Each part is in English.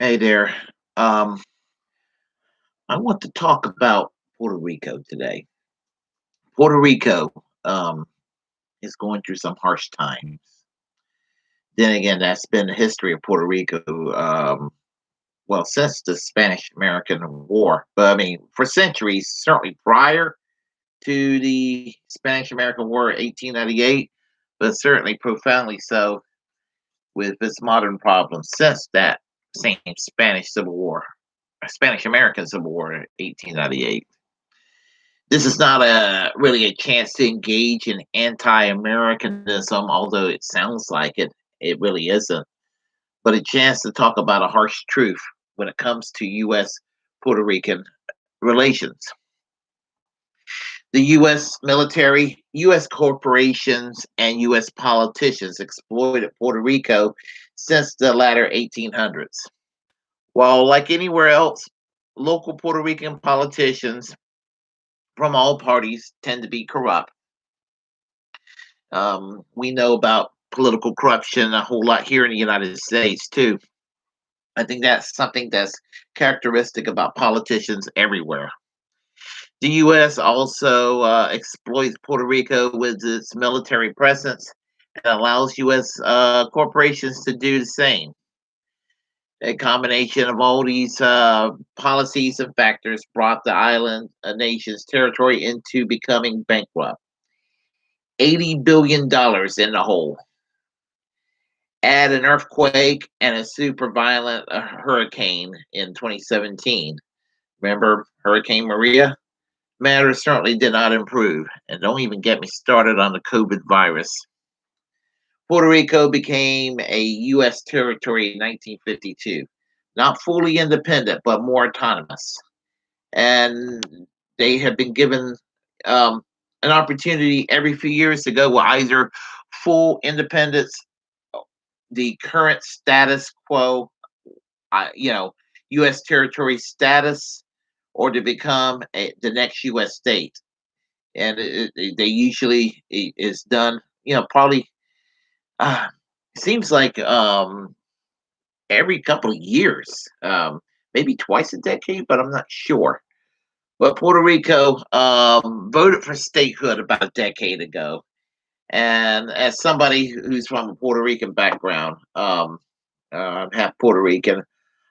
Hey there. Um, I want to talk about Puerto Rico today. Puerto Rico is going through some harsh times. Then again, that's been the history of Puerto Rico, well, since the Spanish American War. But I mean, for centuries, certainly prior to the Spanish American War, 1898, but certainly profoundly so with its modern problems since that same Spanish Civil War, Spanish American Civil War, 1898. This is not a really a chance to engage in anti-Americanism, although it sounds like it. It really isn't, but a chance to talk about a harsh truth when it comes to U.S. Puerto Rican relations. The U.S. military, U.S. corporations, and U.S. politicians exploited Puerto Rico since the latter 1800s. While, like anywhere else, local Puerto Rican politicians from all parties tend to be corrupt. We know about political corruption a whole lot here in the United States too. I think that's something that's characteristic about politicians everywhere. The U.S. also exploits Puerto Rico with its military presence and allows U.S. Corporations to do the same. A combination of all these policies and factors brought the island nation's territory into becoming bankrupt. $80 billion in the hole. Add an earthquake and a super violent hurricane in 2017. Remember Hurricane Maria? Matters certainly did not improve. And don't even get me started on the COVID virus. Puerto Rico became a U.S. territory in 1952. Not fully independent, but more autonomous. And they have been given um, an opportunity every few years to go with either full independence, the current status quo, U.S. territory status, or to become the next U.S. state. And they usually is done, probably uh, seems like every couple of years, maybe twice a decade, but I'm not sure. But Puerto Rico voted for statehood about a decade ago. And as somebody who's from a Puerto Rican background, I'm half Puerto Rican.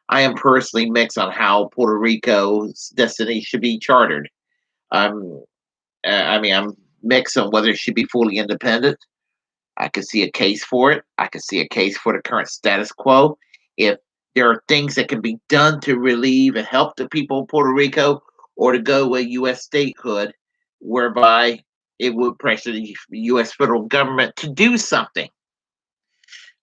I am personally mixed on how Puerto Rico's destiny should be chartered. I'm, I'm mixed on whether it should be fully independent. I could see a case for it. I could see a case for the current status quo. If there are things that can be done to relieve and help the people of Puerto Rico, or to go with U.S. statehood, whereby it would pressure the U.S. federal government to do something.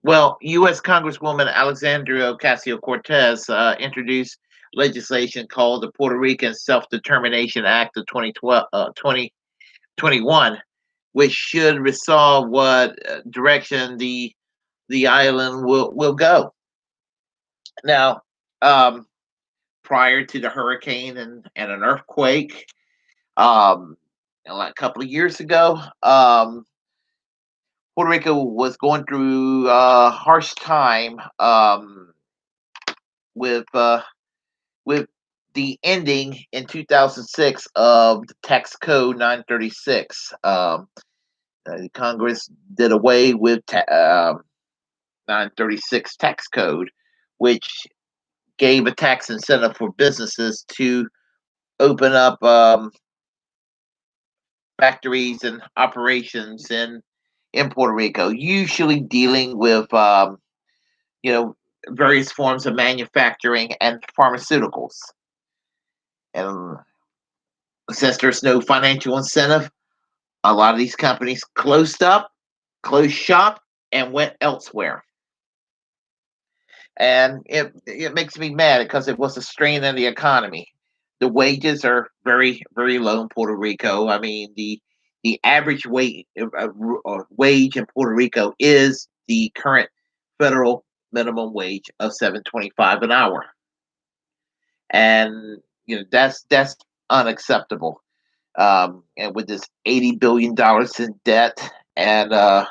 Well, U.S. Congresswoman Alexandria Ocasio Cortez introduced legislation called the Puerto Rican Self Determination Act of 2021, which should resolve what direction the island will go. Now, um, prior to the hurricane and an earthquake, um, a couple of years ago, Puerto Rico was going through a harsh time with with the ending in 2006 of the tax code 936. Congress did away with 936 tax code, which gave a tax incentive for businesses to open up factories and operations in Puerto Rico, usually dealing with you know various forms of manufacturing and pharmaceuticals. And since there's no financial incentive, a lot of these companies closed up, closed shop, and went elsewhere. And it makes me mad because it was a strain on the economy. The wages are very low in Puerto Rico. I mean, the average wage in Puerto Rico is the current federal minimum wage of 7.25 an hour, and that's unacceptable. And with this $80 billion in debt, and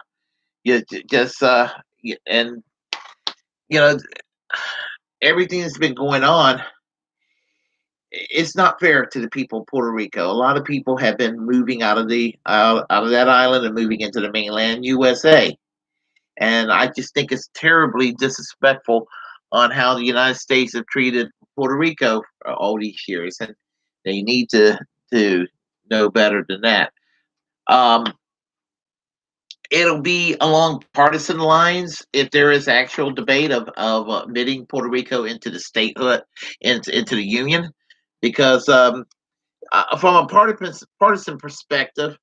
you just and you know everything that's been going on, it's not fair to the people of Puerto Rico. A lot of people have been moving out of that island and moving into the mainland USA, and I just think it's terribly disrespectful on how the United States have treated Puerto Rico for all these years, and they need to know better than that. Um, it'll be along partisan lines if there is actual debate of admitting Puerto Rico into the statehood, into the union, because from a partisan perspective,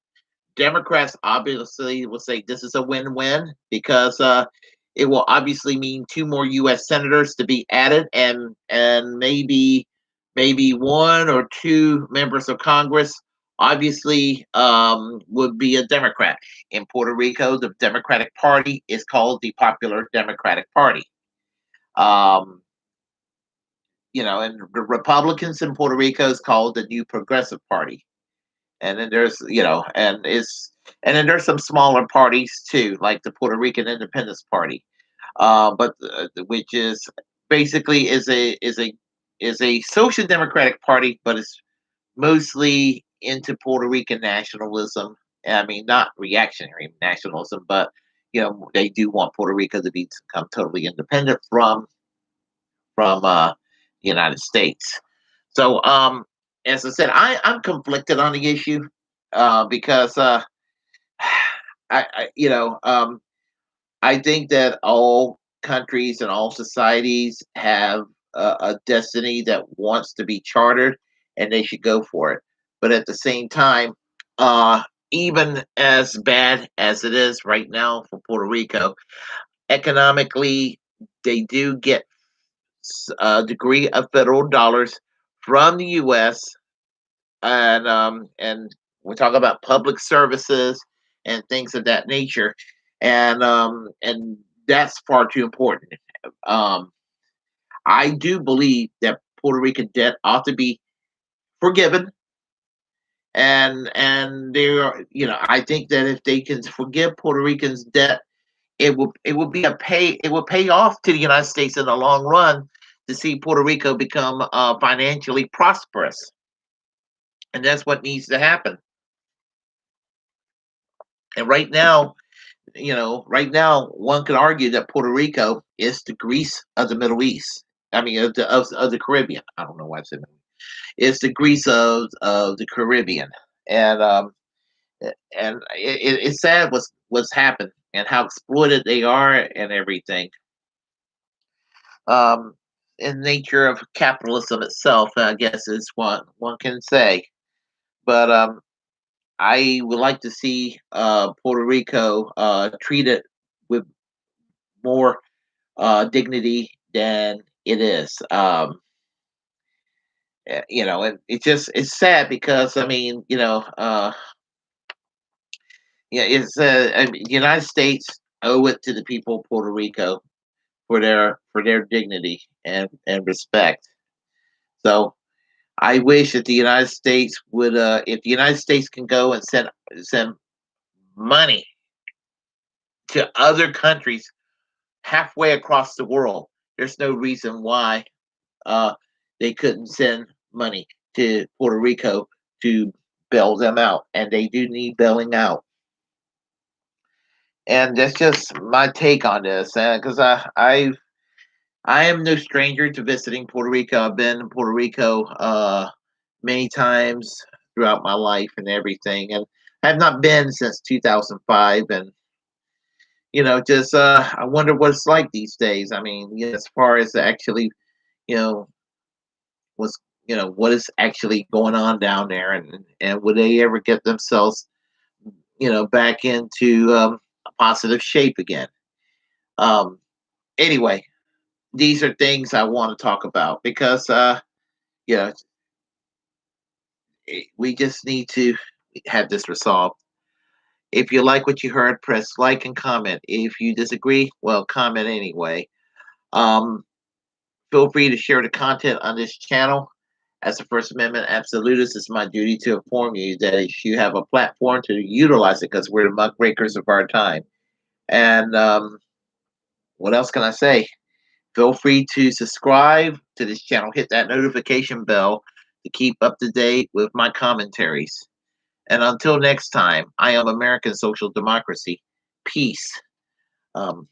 Democrats obviously will say this is a win-win because it will obviously mean two more U.S. senators to be added, and maybe one or two members of Congress obviously would be a Democrat. In Puerto Rico, the Democratic Party is called the Popular Democratic Party. Um, and the Republicans in Puerto Rico is called the New Progressive Party. And then there's and then there's some smaller parties too, like the Puerto Rican Independence Party, but which is basically is a social democratic party, but it's mostly into Puerto Rican nationalism. I mean, not reactionary nationalism, but they do want Puerto Rico to become totally independent from the United States. So, as I said, I'm conflicted on the issue because I I think that all countries and all societies have a destiny that wants to be chartered, and they should go for it. But at the same time, uh, even as bad as it is right now for Puerto Rico, economically, they do get a degree of federal dollars from the U.S. And we talk about public services and things of that nature, and that's far too important. Um, I do believe that Puerto Rican debt ought to be forgiven, and there, I think that if they can forgive Puerto Ricans debt, it will pay off to the United States in the long run to see Puerto Rico become financially prosperous, and that's what needs to happen. And right now, one could argue that Puerto Rico is the Greece of the Middle East. I mean, of the Caribbean. I don't know why I said Middle East. It's the Greece of the Caribbean, and it's sad what's happened and how exploited they are and everything. Um, in nature of capitalism itself, I guess is what one can say. But I would like to see Puerto Rico treated with more dignity than it is. And it's sad because I mean, yeah, I mean, the United States owe it to the people of Puerto Rico for their dignity and respect. So I wish that the United States would, if the United States can go and send money to other countries halfway across the world, there's no reason why uh, they couldn't send money to Puerto Rico to bail them out, and they do need bailing out. And that's just my take on this, because I am no stranger to visiting Puerto Rico. I've been in Puerto Rico many times throughout my life and everything, and I have not been since 2005. And just I wonder what it's like these days. I mean, as far as actually, you know, what's what is actually going on down there, and would they ever get themselves back into a positive shape again? Um, anyway, these are things I want to talk about because you know we just need to have this resolved. If you like what you heard, press like and comment. If you disagree, well, comment anyway. Um, Feel free to share the content on this channel. As a First Amendment absolutist, it's my duty to inform you that if you have a platform to utilize it, because we're the muckrakers of our time. And what else can I say? Feel free to subscribe to this channel, hit that notification bell to keep up to date with my commentaries. And until next time, I am American Social Democracy. Peace. Um,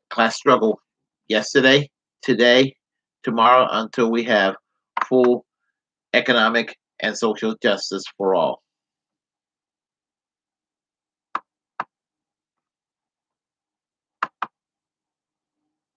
Class struggle yesterday, today, tomorrow, until we have full economic and social justice for all.